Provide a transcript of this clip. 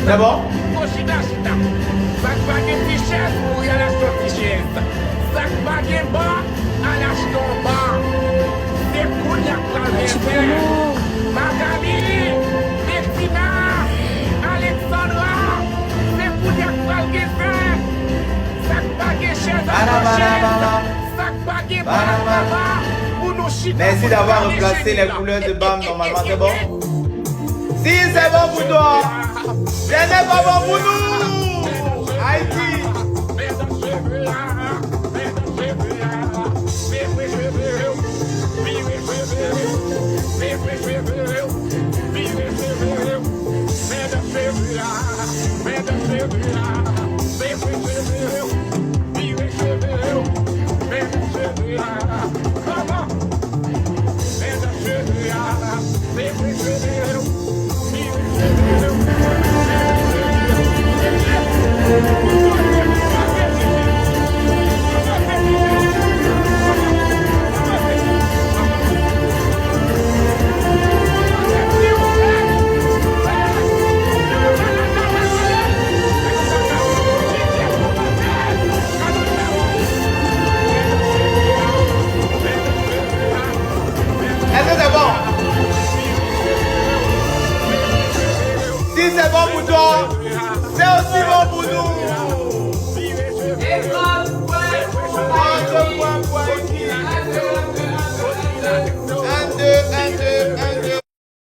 C'est bon? Merci d'avoir replacé les couleurs de BAM normalement, c'est bon? Si c'est bon pour toi, ce n'est pas bon pour nous! Haïti! Si c'est bon pour toi, c'est aussi bon pour nous.